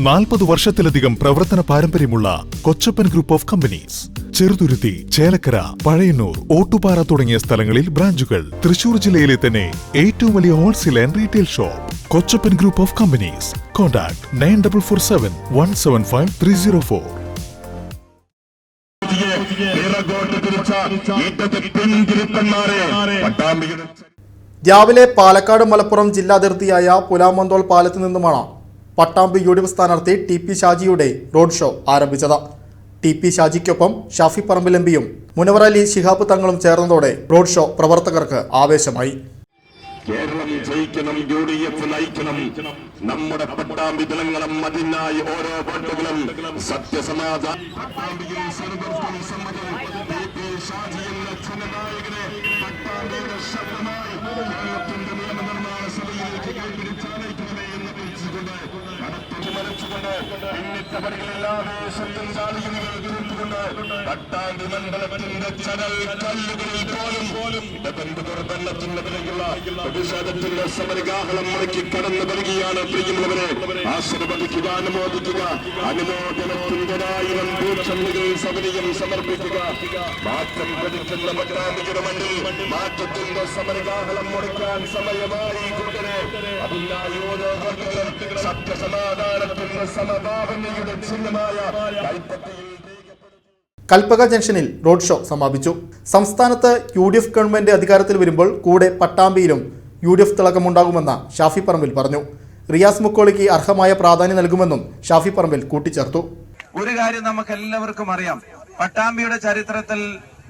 40 വർഷത്തിലധികം പ്രവർത്തന പാരമ്പര്യമുള്ള Kochappan group of companies. Cheruthuruthy, Chelakkara, Pazhayannur, Ottupara തുടങ്ങിയ സ്ഥലങ്ങളിൽ ബ്രാഞ്ചുകൾ. തൃശൂർ ജില്ലയിലെ തന്നെ ഏറ്റവും വലിയ wholesale and retail shop Kochappan group of companies. Contact 9447 175 304. രാവിലെ പാലക്കാട് മലപ്പുറം ജില്ലാതിർത്തിയായ പുലാമന്തോൾ പാലത്തു നിന്നുമാണ് പട്ടാമ്പി UDF സ്ഥാനാർത്ഥി TP ഷാജിയുടെ റോഡ് ഷോ ആരംഭിച്ചത്. TP ഷാജിക്കൊപ്പം ഷാഫി പറമ്പിൽ MPയും മുനവർ അലി ശിഹാബ് തങ്ങളും ചേർന്നതോടെ റോഡ് ഷോ പ്രവർത്തകർക്ക് ആവേശമായി. കേരളം ജയിക്കണം, UDF നയിക്കണം. നമ്മുടെ പട്ടാമ്പി ജനങ്ങളും അതിനായി ഓരോ വോട്ടുകളും സത്യസമാധാനം. പട്ടാമ്പി മണ്ഡലത്തിന്റെ ചരൽ കല്ലുകളിൽ പോലും പ്രതിഷേധത്തിന്റെ സമരഗാഹളം മുടക്കി കടന്നു വരികയാണ്. പ്രിയമുള്ളവരെ, ആശീർവദിക്കുക, അനുമോദിക്കുക. അനുമോദനത്തിന്റെ 1000 ഭൂഷണികൾ സൗകര്യം സമർപ്പിക്കുക. മാറ്റം പ്രതിക്കുന്ന പട്ടാമ്പിയുടെ മണ്ണിൽ മാറ്റത്തിന്റെ സമരഗാഹളം മുടക്കാൻ സമയമായി കൂട്ടരെ. അതിനായി ഓരോ സത്യസമാധാനത്തിന്റെ സമഭാവനയുടെ ചിഹ്നമായ കൽപ്പക ജംഗ്ഷനിൽ റോഡ് ഷോ സമാപിച്ചു. സംസ്ഥാനത്ത് UDF ഗവൺമെന്റ് അധികാരത്തിൽ വരുമ്പോൾ കൂടെ പട്ടാമ്പിയിലും UDF തിളക്കമുണ്ടാകുമെന്ന് ഷാഫി പറമ്പിൽ പറഞ്ഞു. റിയാസ് മുക്കോളിക്ക് അർഹമായ പ്രാധാന്യം നൽകുമെന്നും ഷാഫി പറമ്പിൽ കൂട്ടിച്ചേർത്തു. ഒരു കാര്യം നമുക്ക് എല്ലാവർക്കും അറിയാം, പട്ടാമ്പിയുടെ ചരിത്രത്തിൽ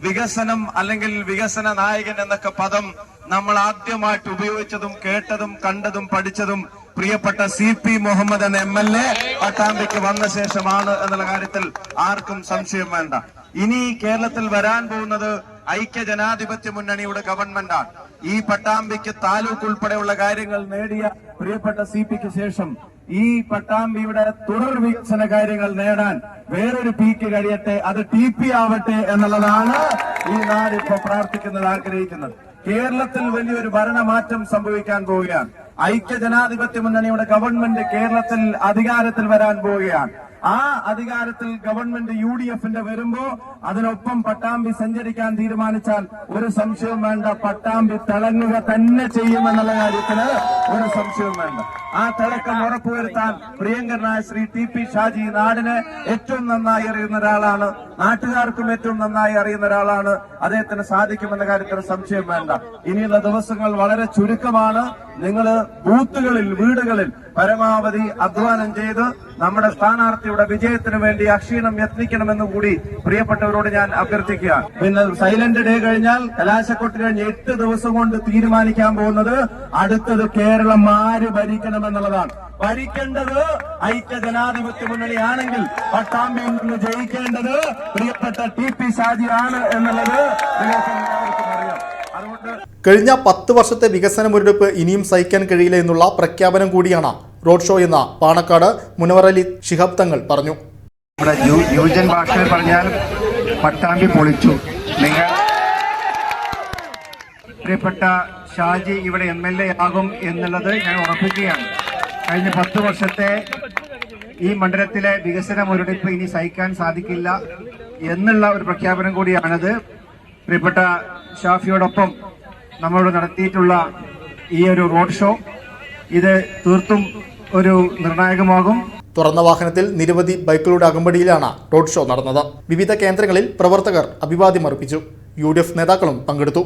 വികസനം അല്ലെങ്കിൽ വികസന നായകൻ എന്നൊക്കെ പദം നമ്മൾ ആദ്യമായിട്ട് ഉപയോഗിച്ചതും കേട്ടതും കണ്ടതും പഠിച്ചതും പ്രിയപ്പെട്ട CP മുഹമ്മദ് എന്ന MLA പട്ടാമ്പിക്ക് വന്ന ശേഷമാണ് എന്നുള്ള കാര്യത്തിൽ ആർക്കും സംശയം വേണ്ട. ഇനി കേരളത്തിൽ വരാൻ പോകുന്നത് ഐക്യ ജനാധിപത്യ മുന്നണിയുടെ ഗവൺമെന്റാണ്. ഈ പട്ടാമ്പിക്ക് താലൂക്ക് ഉൾപ്പെടെയുള്ള കാര്യങ്ങൾ നേടിയ പ്രിയപ്പെട്ട CPക്ക് ശേഷം ഈ പട്ടാമ്പിയുടെ തുടർ വികസന കാര്യങ്ങൾ നേടാൻ വേറൊരു പീക്ക് കഴിയട്ടെ, അത് TP ആവട്ടെ എന്നുള്ളതാണ് ഈ നാട് ഇപ്പൊ പ്രാർത്ഥിക്കുന്നത്, ആഗ്രഹിക്കുന്നത്. കേരളത്തിൽ വലിയൊരു ഭരണമാറ്റം സംഭവിക്കാൻ പോവുകയാണ്. ഐക്യ ജനാധിപത്യ മുന്നണിയുടെ ഗവൺമെന്റ് കേരളത്തിൽ അധികാരത്തിൽ വരാൻ പോവുകയാണ്. ആ അധികാരത്തിൽ ഗവൺമെന്റ് UDFന്റെ വരുമ്പോ അതിനൊപ്പം പട്ടാമ്പി സഞ്ചരിക്കാൻ തീരുമാനിച്ചാൽ ഒരു സംശയവും വേണ്ട, പട്ടാമ്പി തിളങ്ങുക തന്നെ ചെയ്യുമെന്നുള്ള കാര്യത്തിന് ഒരു സംശയവും വേണ്ട. ആ തിളക്കം ഉറപ്പുവരുത്താൻ പ്രിയങ്കരനായ ശ്രീ TP ഷാജി നാടിനെ ഏറ്റവും നന്നായി അറിയുന്ന ഒരാളാണ്, നാട്ടുകാർക്കും ഏറ്റവും നന്നായി അറിയുന്ന ഒരാളാണ്. അദ്ദേഹത്തിന് സാധിക്കുമെന്ന കാര്യത്തിന് സംശയം വേണ്ട. ഇനിയുള്ള ദിവസങ്ങൾ വളരെ ചുരുക്കമാണ്. നിങ്ങൾ ബൂത്തുകളിൽ, വീടുകളിൽ പരമാവധി അധ്വാനം ചെയ്ത് നമ്മുടെ സ്ഥാനാർത്ഥിയുടെ വിജയത്തിന് വേണ്ടി അക്ഷീണം യത്നിക്കണമെന്ന് കൂടി പ്രിയപ്പെട്ടവരോട് ഞാൻ അഭ്യർത്ഥിക്കുകയാണ്. പിന്നെ സൈലന്റ് ഡേ കഴിഞ്ഞാൽ, കലാശക്കൊട്ട് കഴിഞ്ഞ് 8 ദിവസം കൊണ്ട് തീരുമാനിക്കാൻ പോകുന്നത് അടുത്തത് കേരളം ആര് ഭരിക്കണമെന്നുള്ളതാണ്. ഭരിക്കേണ്ടത് ഐക്യ ജനാധിപത്യ മുന്നണിയാണെങ്കിൽ പട്ടാമ്പിയിൽ നിന്ന് ജയിക്കേണ്ടത് പ്രിയപ്പെട്ട TP ഷാജിയാണ് എന്നുള്ളത് നിങ്ങൾക്ക് എല്ലാവർക്കും അറിയാം. കഴിഞ്ഞ 10 വർഷത്തെ വികസന മുരടിപ്പ് ഇനിയും സഹിക്കാൻ കഴിയില്ല എന്നുള്ള പ്രഖ്യാപനം കൂടിയാണ് റോഡ് ഷോ എന്ന് പാണക്കാട് മുനവർ അലി ശിഹാബ് തങ്ങൾ പറഞ്ഞു. നമ്മുടെ യുവജൻ ഭാഷയിൽ പറഞ്ഞാൽ പട്ടാമ്പി പൊളിച്ചു. നിങ്ങൾ പ്രിയപ്പെട്ട ഷാജി ഇവിടെ MLA ആകും എന്നുള്ളത് ഞാൻ ഉറപ്പിക്കുകയാണ്. കഴിഞ്ഞ 10 വർഷത്തെ ഈ മണ്ഡലത്തിലെ വികസന മുരടിപ്പ് ഇനി സഹിക്കാൻ സാധിക്കില്ല എന്നുള്ള ഒരു പ്രഖ്യാപനം കൂടിയാണിത്. പ്രിയപ്പെട്ട ഷാഫിയോടൊപ്പം നമ്മളോട് നടത്തിയിട്ടുള്ള ഈ ഒരു റോഡ് ഷോ ഇത് തീർത്തും ഒരു നിർണായകമാകും. തുറന്ന വാഹനത്തിൽ നിരവധി ബൈക്കുകളുടെ അകമ്പടിയിലാണ് റോഡ് ഷോ നടന്നത്. വിവിധ കേന്ദ്രങ്ങളിൽ പ്രവർത്തകർ അഭിവാദ്യം അർപ്പിച്ചു. UDF നേതാക്കളും പങ്കെടുത്തു.